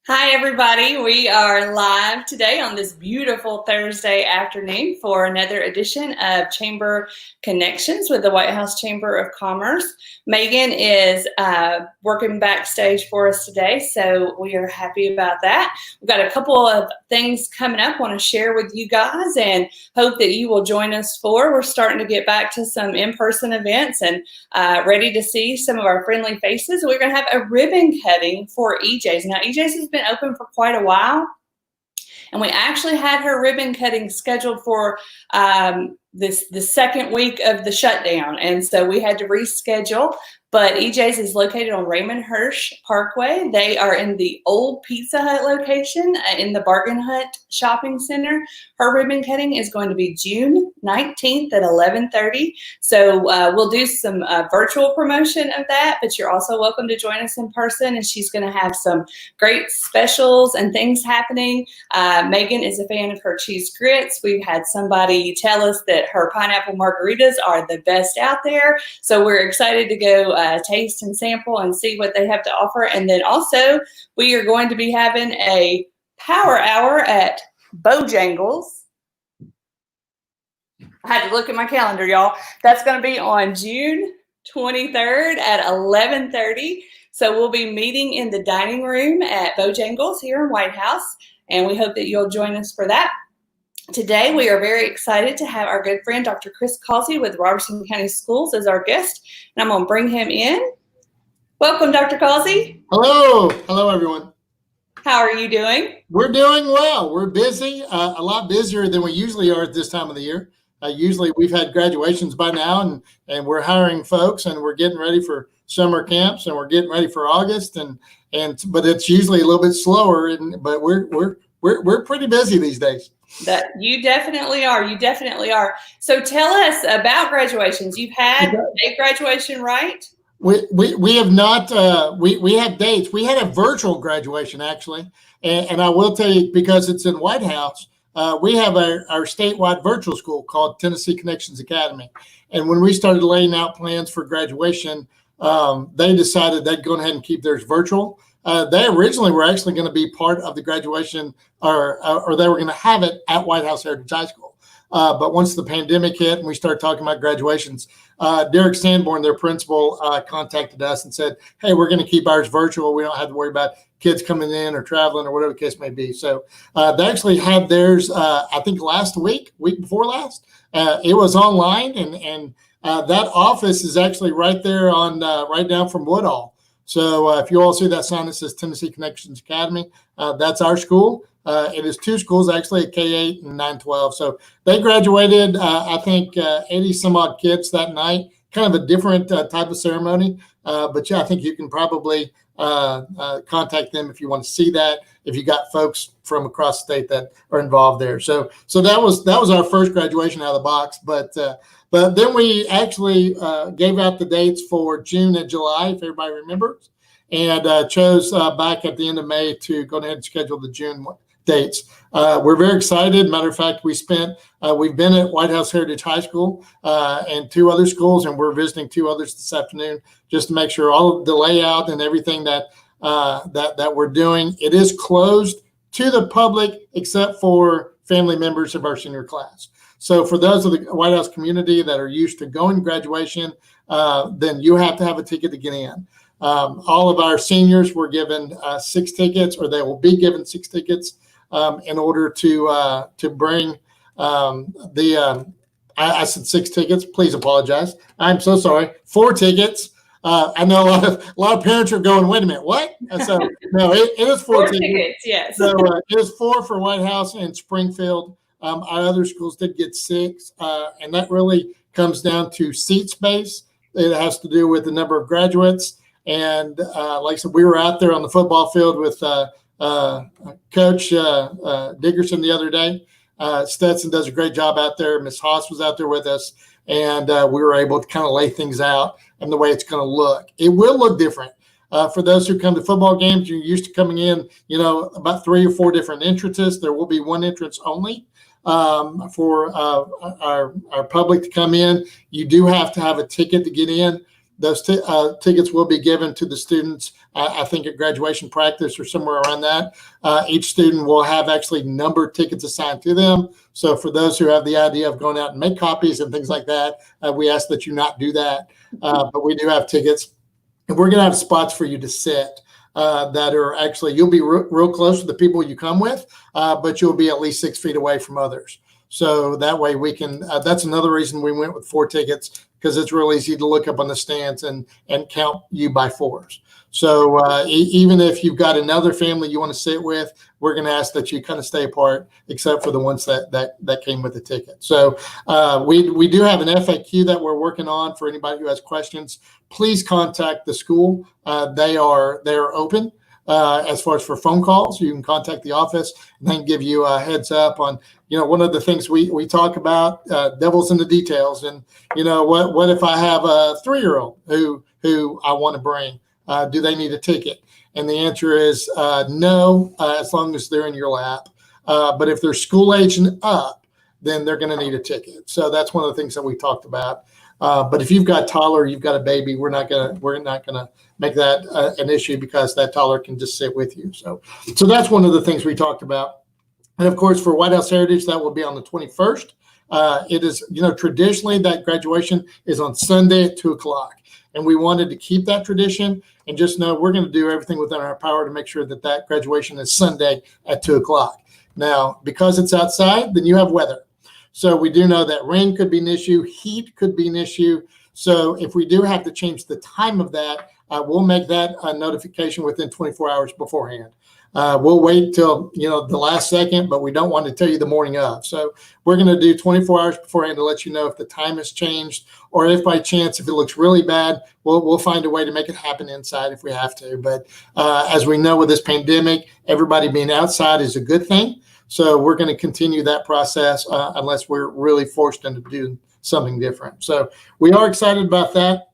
Hi, everybody. We are live today on this beautiful Thursday afternoon for another edition of Chamber Connections with the White House Chamber of Commerce. Megan is working backstage for us today, so we are happy about that. We've got a couple of things coming up I want to share with you guys and hope that you will join us for. We're starting to get back to some in-person events and ready to see some of our friendly faces. We're going to have a ribbon cutting for EJ's. Now, EJ's has been open for quite a while, and we actually had her ribbon cutting scheduled for the second week of the shutdown, and so we had to reschedule. But EJ's is located on Raymond Hirsch Parkway. They are in the old Pizza Hut location in the Bargain Hut Shopping Center. Her ribbon cutting is going to be June 19th at 11:30. So we'll do some virtual promotion of that, but you're also welcome to join us in person, and she's going to have some great specials and things happening. Megan is a fan of her cheese grits. We've had somebody tell us that her pineapple margaritas are the best out there. So we're excited to go taste and sample and see what they have to offer. And then also we are going to be having a power hour at Bojangles. I had to look at my calendar, y'all. That's going to be on June 23rd at 11:30. So we'll be meeting in the dining room at Bojangles here in White House, and we hope that you'll join us for that. Today, we are very excited to have our good friend, Dr. Chris Causey with Robertson County Schools as our guest, and I'm going to bring him in. Welcome, Dr. Causey. Hello. Hello, everyone. How are you doing? We're doing well. We're busy, a lot busier than we usually are at this time of the year. Usually we've had graduations by now, and we're hiring folks, and we're getting ready for summer camps, and we're getting ready for August, but it's usually a little bit slower, but we're pretty busy these days. That you definitely are. You definitely are. So tell us about graduations. You've had a graduation, right? We have not. We have dates. We had a virtual graduation actually, and I will tell you, because it's in White House, we have our statewide virtual school called Tennessee Connections Academy. And when we started laying out plans for graduation, they decided they'd go ahead and keep theirs virtual. They originally were actually going to be part of the graduation, or they were going to have it at White House Heritage High School. But once the pandemic hit and we started talking about graduations, Derek Sanborn, their principal, contacted us and said, hey, we're going to keep ours virtual. We don't have to worry about kids coming in or traveling or whatever the case may be. So they actually had theirs, I think week before last. It was online, and that office is actually right there on right down from Woodall. So if you all see that sign that says Tennessee Connections Academy, that's our school. It is two schools actually, K-8 and 9-12. So they graduated, I think, 80 some odd kids that night. Kind of a different type of ceremony, but yeah, I think you can probably contact them if you want to see that, if you got folks from across the state that are involved there. So that was our first graduation out of the box, but then we actually gave out the dates for June and July, if everybody remembers, and chose back at the end of May to go ahead and schedule the June dates. We're very excited. Matter of fact, we've been at White House Heritage High School and two other schools, and we're visiting two others this afternoon just to make sure all of the layout and everything that we're doing. It is closed to the public except for family members of our senior class. So for those of the White House community that are used to going to graduation, then you have to have a ticket to get in. All of our seniors were given 6 tickets, or they will be given 6 tickets in order to bring I said 6 tickets. Please apologize. I'm so sorry. 4 tickets. I know a lot of parents are going, wait a minute, what? So no, it is 4 tickets. Yes. So it is 4 for White House and Springfield. Our other schools did get 6, and that really comes down to seat space. It has to do with the number of graduates. And like I said, we were out there on the football field with Coach Dickerson the other day. Stetson does a great job out there. Miss Haas was out there with us, and we were able to kind of lay things out and the way it's going to look. It will look different. For those who come to football games, you're used to coming in, about 3 or 4 different entrances. There will be one entrance only for our public to come in. You do have to have a ticket to get in. Those tickets will be given to the students, I think at graduation practice or somewhere around that. Each student will have actually numbered tickets assigned to them. So for those who have the idea of going out and make copies and things like that, we ask that you not do that. But we do have tickets, and we're going to have spots for you to sit that are actually, you'll be real close to the people you come with, but you'll be at least 6 feet away from others. So that way we can, that's another reason we went with 4 tickets, because it's real easy to look up on the stands and count you by 4s. So even if you've got another family you want to sit with, we're going to ask that you kind of stay apart, except for the ones that came with the ticket. So we do have an FAQ that we're working on for anybody who has questions. Please contact the school. They're open. As far as for phone calls, you can contact the office and then give you a heads up on, one of the things we talk about, devil's in the details. And, what if I have a 3-year-old who I want to bring? Do they need a ticket? And the answer is no, as long as they're in your lap. But if they're school age and up, then they're going to need a ticket. So that's one of the things that we talked about. But if you've got toddler, you've got a baby, we're not gonna make that an issue, because that toddler can just sit with you. So that's one of the things we talked about. And of course, for White House Heritage, that will be on the 21st. It is, traditionally that graduation is on Sunday at 2:00. And we wanted to keep that tradition, and just know we're going to do everything within our power to make sure that graduation is Sunday at 2:00. Now, because it's outside, then you have weather. So we do know that rain could be an issue, heat could be an issue. So if we do have to change the time of that, we'll make that a notification within 24 hours beforehand. We'll wait till the last second, but we don't want to tell you the morning of. So we're going to do 24 hours beforehand to let you know if the time has changed, or if by chance, if it looks really bad, we'll find a way to make it happen inside if we have to. But as we know with this pandemic, everybody being outside is a good thing. So we're going to continue that process unless we're really forced into doing something different. So we are excited about that.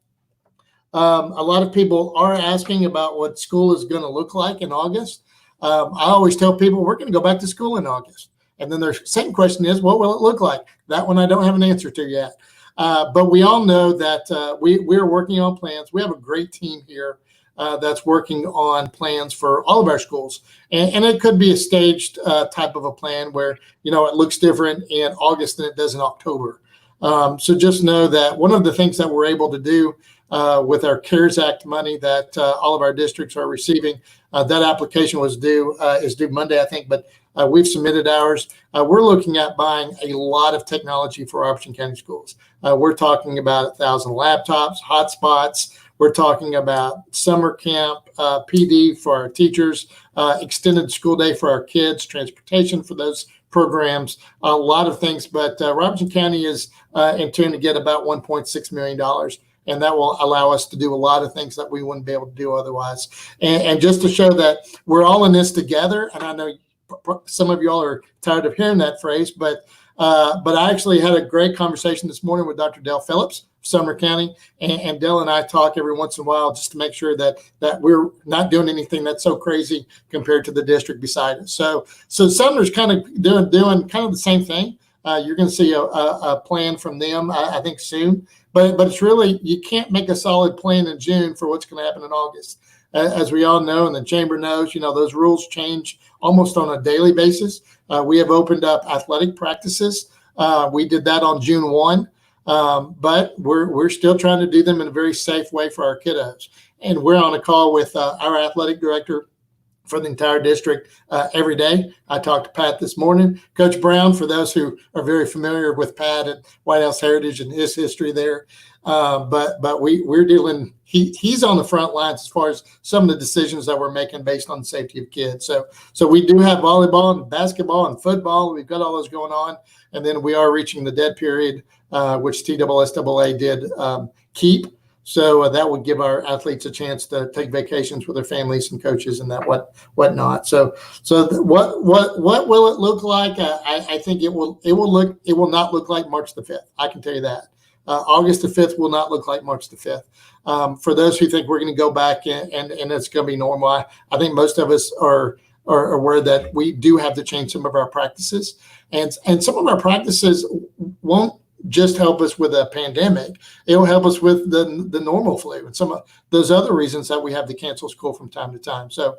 A lot of people are asking about what school is going to look like in August. I always tell people we're going to go back to school in August. And then their second question is, what will it look like? That one I don't have an answer to yet. But we all know that we're working on plans. We have a great team here that's working on plans for all of our schools. And it could be a staged type of a plan where, it looks different in August than it does in October. So just know that one of the things that we're able to do with our CARES Act money that all of our districts are receiving, that application is due Monday, I think, but we've submitted ours. We're looking at buying a lot of technology for Robertson County Schools. We're talking about 1,000 laptops, hotspots. We're talking about summer camp, PD for our teachers, extended school day for our kids, transportation for those programs, a lot of things. But Robertson County is in tune to get about $1.6 million. And that will allow us to do a lot of things that we wouldn't be able to do otherwise. And just to show that we're all in this together, and I know some of y'all are tired of hearing that phrase, but I actually had a great conversation this morning with Dr. Dale Phillips, Sumner County, and Dale and I talk every once in a while just to make sure that we're not doing anything that's so crazy compared to the district beside us. So Sumner's kind of doing kind of the same thing. You're going to see a plan from them, I think, soon. But it's really, you can't make a solid plan in June for what's going to happen in August. As we all know, and the chamber knows, those rules change almost on a daily basis. We have opened up athletic practices. We did that on June 1, but we're still trying to do them in a very safe way for our kiddos. And we're on a call with our athletic director for the entire district every day. I talked to Pat this morning. Coach Brown, for those who are very familiar with Pat at White House Heritage and his history there, but we're dealing. He's on the front lines as far as some of the decisions that we're making based on the safety of kids. So we do have volleyball and basketball and football. We've got all those going on, and then we are reaching the dead period, which TSSAA did keep. So that would give our athletes a chance to take vacations with their families and coaches and that whatnot. So what will it look like? I think it will not look like March the 5th. I can tell you that. August the 5th will not look like March the 5th. For those who think we're going to go back and it's going to be normal, I think most of us are aware that we do have to change some of our practices, and some of our practices won't just help us with a pandemic. It will help us with the normal flu and some of those other reasons that we have to cancel school from time to time. So,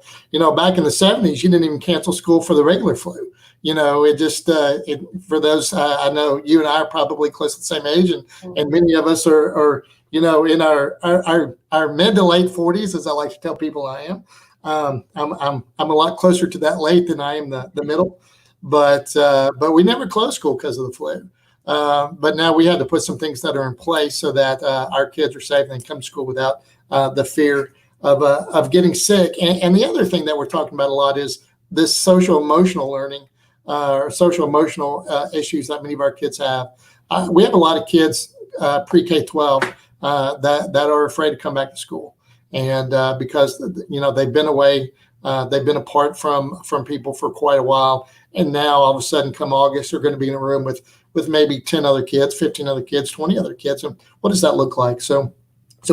back in the 70s, you didn't even cancel school for the regular flu. It just, for those, I know you and I are probably close to the same age, and many of us are in our mid to late 40s, as I like to tell people I am. I'm a lot closer to that late than I am the middle, but we never closed school because of the flu. But now we had to put some things that are in place so that our kids are safe and they come to school without the fear of getting sick. And the other thing that we're talking about a lot is this social emotional learning, or social emotional issues that many of our kids have. We have a lot of kids pre-K-12 that are afraid to come back to school, and because they've been away, they've been apart from people for quite a while, and now all of a sudden, come August, they're going to be in a room with maybe 10 other kids, 15 other kids, 20 other kids, and what does that look like? So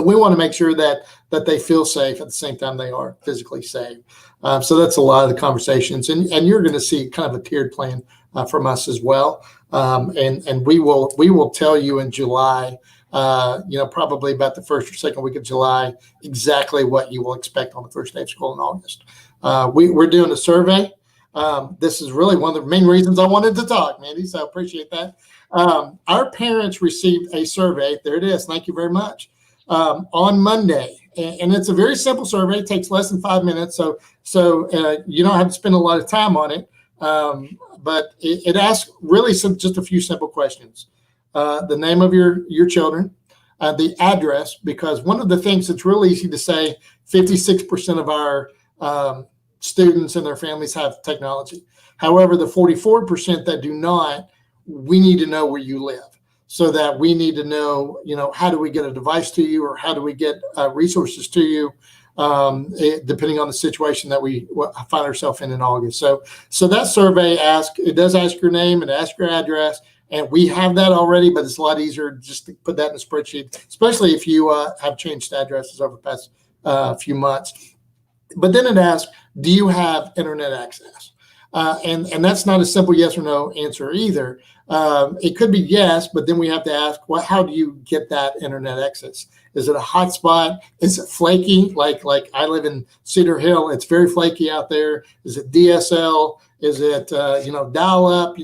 we want to make sure that they feel safe at the same time they are physically safe. So that's a lot of the conversations, and you're going to see kind of a tiered plan from us as well. And we will tell you in July, probably about the first or second week of July, exactly what you will expect on the first day of school in August. We're doing a survey. This is really one of the main reasons I wanted to talk, Mandy, so I appreciate that. Our parents received a survey. There it is. Thank you very much. On Monday. And it's a very simple survey. It takes less than 5 minutes. So you don't have to spend a lot of time on it. But it asks really just a few simple questions. The name of your children, the address, because one of the things that's really easy to say, 56% of our students and their families have technology. However, the 44% that do not, we need to know where you live, so that we need to know, how do we get a device to you, or how do we get resources to you, depending on the situation that we find ourselves in August. So that survey does ask your name and ask your address, and we have that already, but it's a lot easier just to put that in a spreadsheet, especially if you have changed addresses over the past few months. But then it asks, do you have internet access? And that's not a simple yes or no answer either. It could be yes, but then we have to ask, how do you get that internet access? Is it a hotspot? Is it flaky? Like I live in Cedar Hill. It's very flaky out there. Is it DSL? Is it, dial up?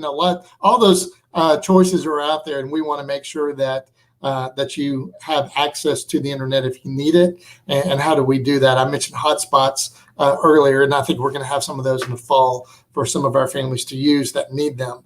All those choices are out there, and we want to make sure that you have access to the internet if you need it. And how do we do that? I mentioned hotspots earlier, and I think we're going to have some of those in the fall for some of our families to use that need them.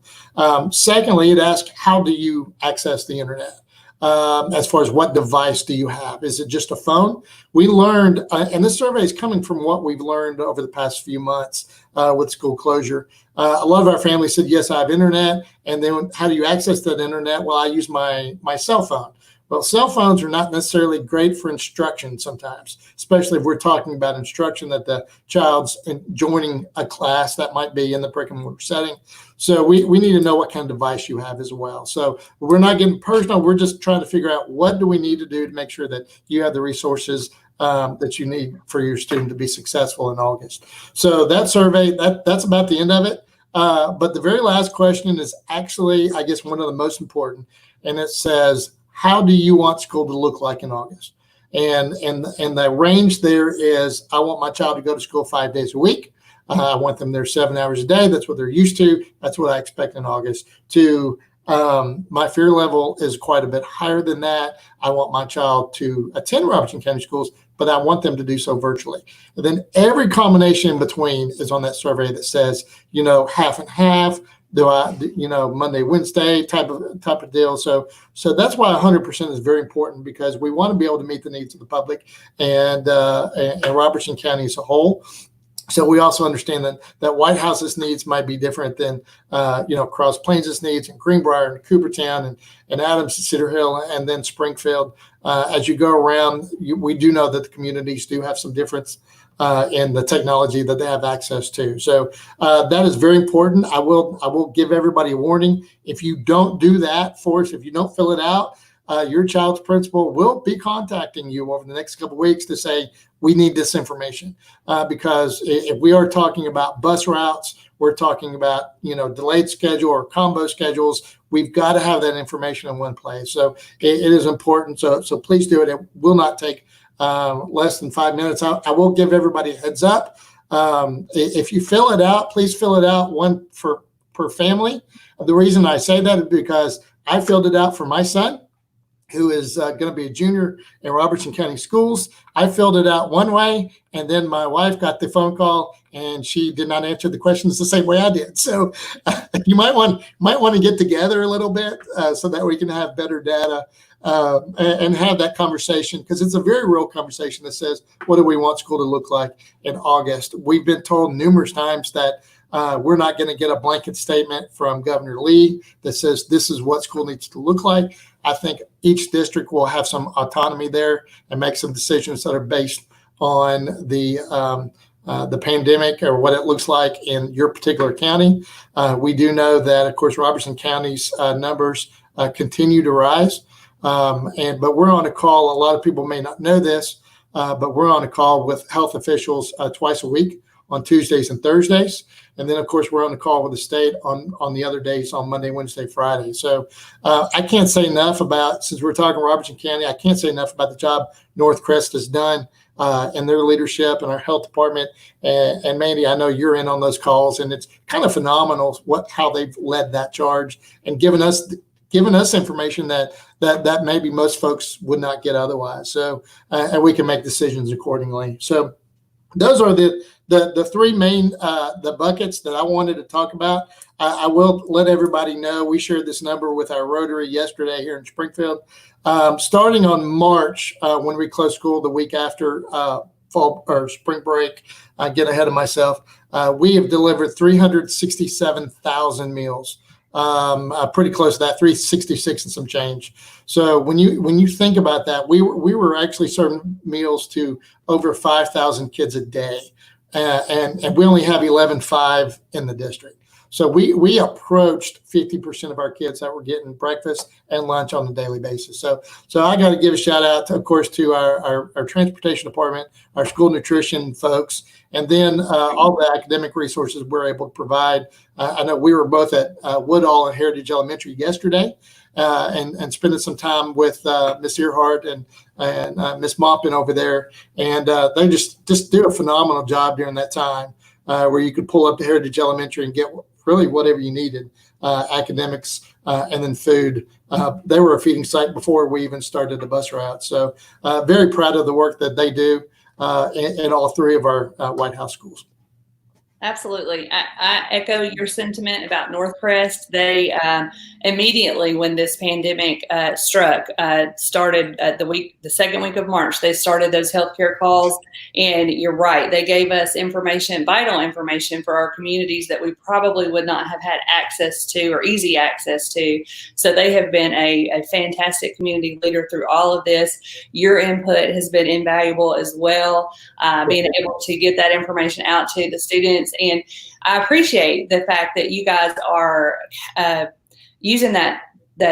Secondly, it asks, how do you access the internet? As far as what device do you have? Is it just a phone? We learned, and this survey is coming from what we've learned over the past few months with school closure. A lot of our families said, yes, I have internet. And then how do you access that internet? Well, I use my cell phone. Well, cell phones are not necessarily great for instruction sometimes, especially if we're talking about instruction that the child's joining a class that might be in the brick and mortar setting. So we need to know what kind of device you have as well. So we're not getting personal. We're just trying to figure out, what do we need to do to make sure that you have the resources that you need for your student to be successful in August. So that survey, that's about the end of it. But the very last question is actually, I guess, one of the most important, and it says, how do you want school to look like in August? And the range there is, I want my child to go to school 5 days a week. I want them there 7 hours a day. That's what they're used to. That's what I expect in August. My fear level is quite a bit higher than that. I want my child to attend Robertson County Schools, but I want them to do so virtually. And then every combination in between is on that survey that says, half and half. Do I, Monday, Wednesday type of deal. So that's why 100% is very important, because we want to be able to meet the needs of the public and Robertson County as a whole. So we also understand that White House's needs might be different than, Cross Plains' needs, and Greenbrier and Coopertown and Adams and Cedar Hill and then Springfield. As you go around, we do know that the communities do have some difference in the technology that they have access to. So that is very important. I will give everybody a warning. If you don't do that for us, if you don't fill it out, your child's principal will be contacting you over the next couple of weeks to say, we need this information. Because if we are talking about bus routes, we're talking about, delayed schedule or combo schedules, we've got to have that information in one place. So it is important. So please do it. It will not take less than 5 minutes. I will give everybody a heads up. If you fill it out, please fill it out one per family. The reason I say that is because I filled it out for my son, who is going to be a junior in Robertson County Schools. I filled it out one way, and then my wife got the phone call, and she did not answer the questions the same way I did. So you might want to get together a little bit so that we can have better data and have that conversation, because it's a very real conversation that says, what do we want school to look like in August? We've been told numerous times that we're not going to get a blanket statement from Governor Lee that says this is what school needs to look like. I think each district will have some autonomy there and make some decisions that are based on the pandemic or what it looks like in your particular county. We do know that, of course, Robertson County's numbers continue to rise. But we're on a call. A lot of people may not know this, but we're on a call with health officials twice a week on Tuesdays and Thursdays. And then, of course, we're on the call with the state on the other days, on Monday, Wednesday, Friday. So I can't say enough about, since we're talking Robertson County, I can't say enough about the job Northcrest has done and their leadership and our health department. And Mandy, I know you're in on those calls, and it's kind of phenomenal how they've led that charge and given us information that maybe most folks would not get otherwise. So and we can make decisions accordingly. So those are the three main the buckets that I wanted to talk about. I will let everybody know we shared this number with our Rotary yesterday here in Springfield. Starting on March, when we close school the week after fall or spring break, I get ahead of myself. We have delivered 367,000 meals. Pretty close to that, 366 and some change. So when you think about that, we were actually serving meals to over 5,000 kids a day, and we only have 11.5 in the district. So we approached 50% of our kids that were getting breakfast and lunch on a daily basis. So I got to give a shout out, to, of course, to our transportation department, our school nutrition folks, and then all the academic resources we're able to provide. I know we were both at Woodall and Heritage Elementary yesterday, and spending some time with Miss Earhart and Miss Maupin over there, and they just do a phenomenal job during that time, where you could pull up to Heritage Elementary and get really whatever you needed, academics, and then food. They were a feeding site before we even started the bus route. So very proud of the work that they do in all three of our White House schools. Absolutely. I echo your sentiment about Northcrest. They immediately, when this pandemic struck, started the second week of March, they started those healthcare calls. And you're right, they gave us information, vital information for our communities that we probably would not have had access to or easy access to. So they have been a fantastic community leader through all of this. Your input has been invaluable as well, being able to get that information out to the students. And I appreciate the fact that you guys are using that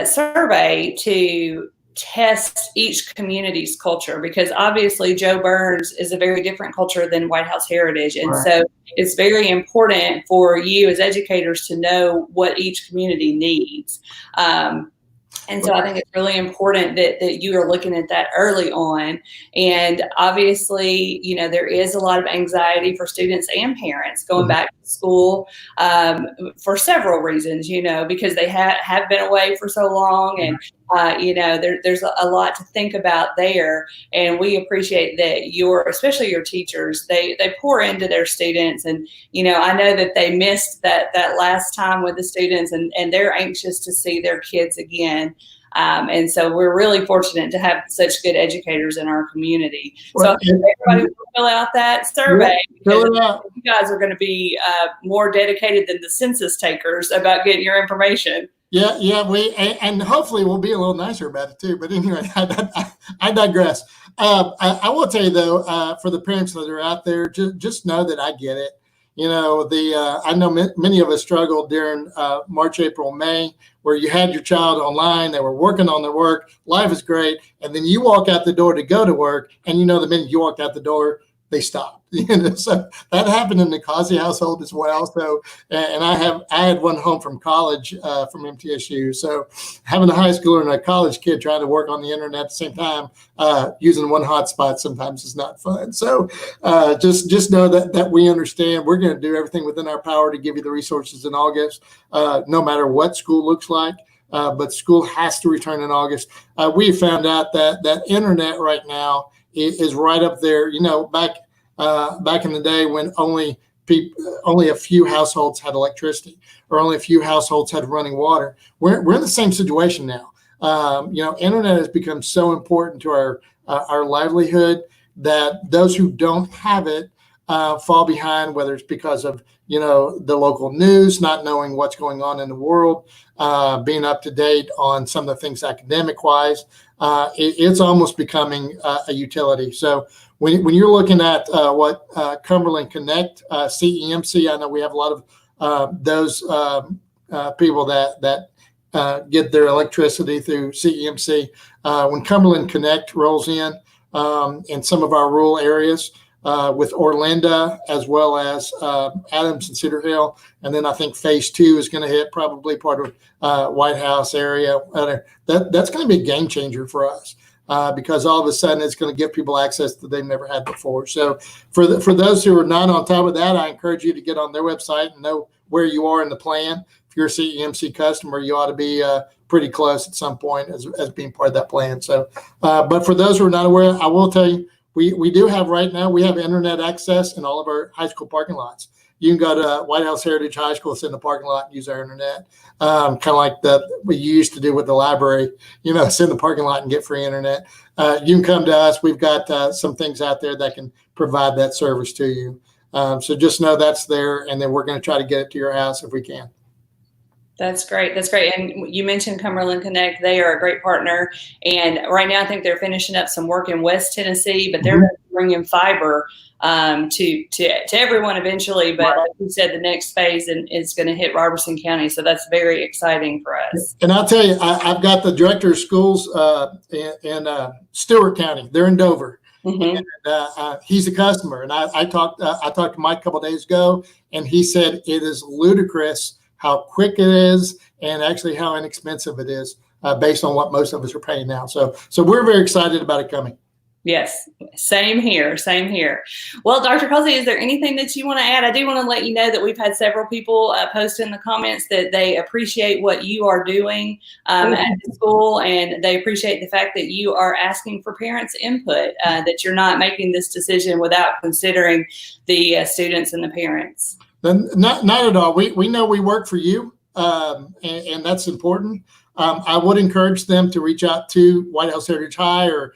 survey to test each community's culture, because obviously Joe Burns is a very different culture than White House Heritage. And so it's very important for you as educators to know what each community needs. And so I think it's really important that you are looking at that early on. And obviously, there is a lot of anxiety for students and parents going back to school for several reasons, because they have been away for so long. And, there's a lot to think about there. And we appreciate that especially your teachers, they pour into their students. And, I know that they missed that last time with the students, and they're anxious to see their kids again. And so we're really fortunate to have such good educators in our community. So everybody will fill out that survey. Because you guys are going to be more dedicated than the census takers about getting your information. Yeah, and hopefully we'll be a little nicer about it too. But anyway, I digress. I will tell you though, for the parents that are out there, just know that I get it. I know many of us struggled during March, April, May, where you had your child online, they were working on their work, life is great, and then you walk out the door to go to work, and the minute you walked out the door, they stopped. So that happened in the Causey household as well. So, and I had one home from college from MTSU. So having a high schooler and a college kid trying to work on the internet at the same time, using one hotspot sometimes is not fun. So just know that we understand. We're going to do everything within our power to give you the resources in August, no matter what school looks like. But school has to return in August. We found out that internet right now is right up there. Back in the day when only a few households had electricity, or only a few households had running water. We're in the same situation now. Internet has become so important to our livelihood that those who don't have it fall behind, whether it's because of the local news, not knowing what's going on in the world, being up to date on some of the things academic wise. It's almost becoming a utility. So when you're looking at what Cumberland Connect, CEMC, I know we have a lot of those people that get their electricity through CEMC. When Cumberland Connect rolls in some of our rural areas, with Orlando as well as Adams and Cedar Hill. And then I think phase 2 is going to hit probably part of White House area. That's going to be a game changer for us because all of a sudden it's going to give people access that they've never had before. So for those who are not on top of that, I encourage you to get on their website and know where you are in the plan. If you're a CEMC customer, you ought to be pretty close at some point as being part of that plan. So, but for those who are not aware, I will tell you, we do have right now, we have internet access in all of our high school parking lots. You can go to White House Heritage High School, sit in the parking lot and use our internet. Kind of like what you used to do with the library, sit in the parking lot and get free internet. You can come to us. We've got some things out there that can provide that service to you. So just know that's there, and then we're going to try to get it to your house if we can. That's great. That's great. And you mentioned Cumberland Connect. They are a great partner. And right now, I think they're finishing up some work in West Tennessee, but they're bringing fiber to everyone eventually. But like you said, the next phase is going to hit Robertson County. So that's very exciting for us. And I'll tell you, I've got the director of schools in Stewart County. They're in Dover. Mm-hmm. And he's a customer. And I talked to Mike a couple of days ago, and he said it is ludicrous how quick it is, and actually how inexpensive it is based on what most of us are paying now. So we're very excited about it coming. Yes, same here, same here. Well, Dr. Causey, is there anything that you want to add? I do want to let you know that we've had several people post in the comments that they appreciate what you are doing at the school, and they appreciate the fact that you are asking for parents' input, that you're not making this decision without considering the students and the parents. Not at all. We know we work for you, and that's important. I would encourage them to reach out to White House Heritage High or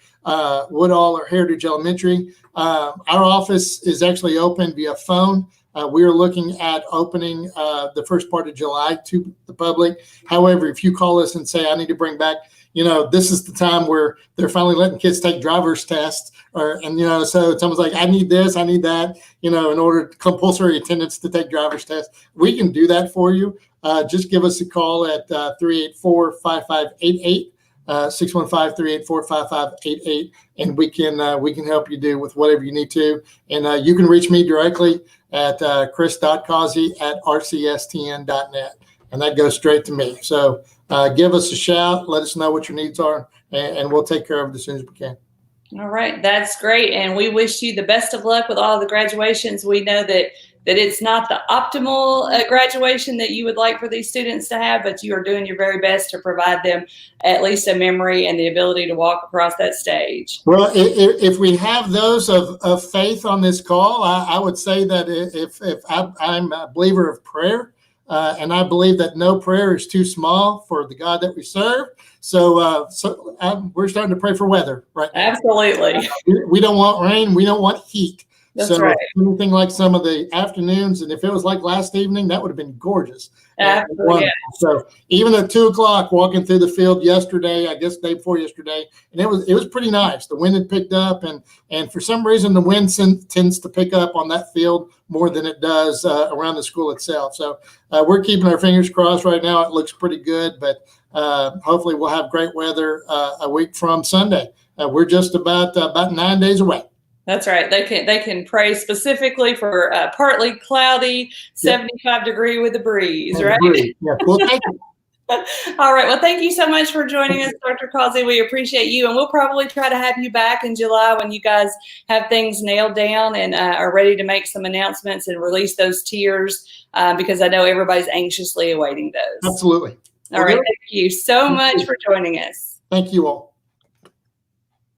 Woodall or Heritage Elementary. Our office is actually open via phone. We are looking at opening the first part of July to the public. However, if you call us and say, I need to bring back, this is the time where they're finally letting kids take driver's tests, so it's almost like, I need this, I need that, in order to compulsory attendance to take driver's tests. We can do that for you. Just give us a call at 384-5588, 615-384-5588, and we can help you do with whatever you need to. And you can reach me directly at chris.causey@rcstn.net, and that goes straight to me. So give us a shout, let us know what your needs are, and we'll take care of it as soon as we can. All right, that's great. And we wish you the best of luck with all the graduations. We know that it's not the optimal graduation that you would like for these students to have, but you are doing your very best to provide them at least a memory and the ability to walk across that stage. Well, if we have those of faith on this call, I would say that if I'm a believer of prayer, and I believe that no prayer is too small for the God that we serve. So we're starting to pray for weather right now. Absolutely. We don't want rain. We don't want heat. That's right. Anything like some of the afternoons, and if it was like last evening, that would have been gorgeous. Absolutely. Yeah. So even at 2 o'clock, walking through the field yesterday, I guess day before yesterday, and it was pretty nice. The wind had picked up, and for some reason the wind tends to pick up on that field more than it does around the school itself. So we're keeping our fingers crossed right now. It looks pretty good, but hopefully we'll have great weather a week from Sunday. We're just about 9 days away. That's right. They can pray specifically for partly cloudy, 75-degree with a breeze, right? Yeah. Well, thank you. All right. Well, thank you so much for joining us, Dr. Causey. We appreciate you, and we'll probably try to have you back in July when you guys have things nailed down and are ready to make some announcements and release those tiers, because I know everybody's anxiously awaiting those. Absolutely. All right. Thank you so much for joining us. Thank you all.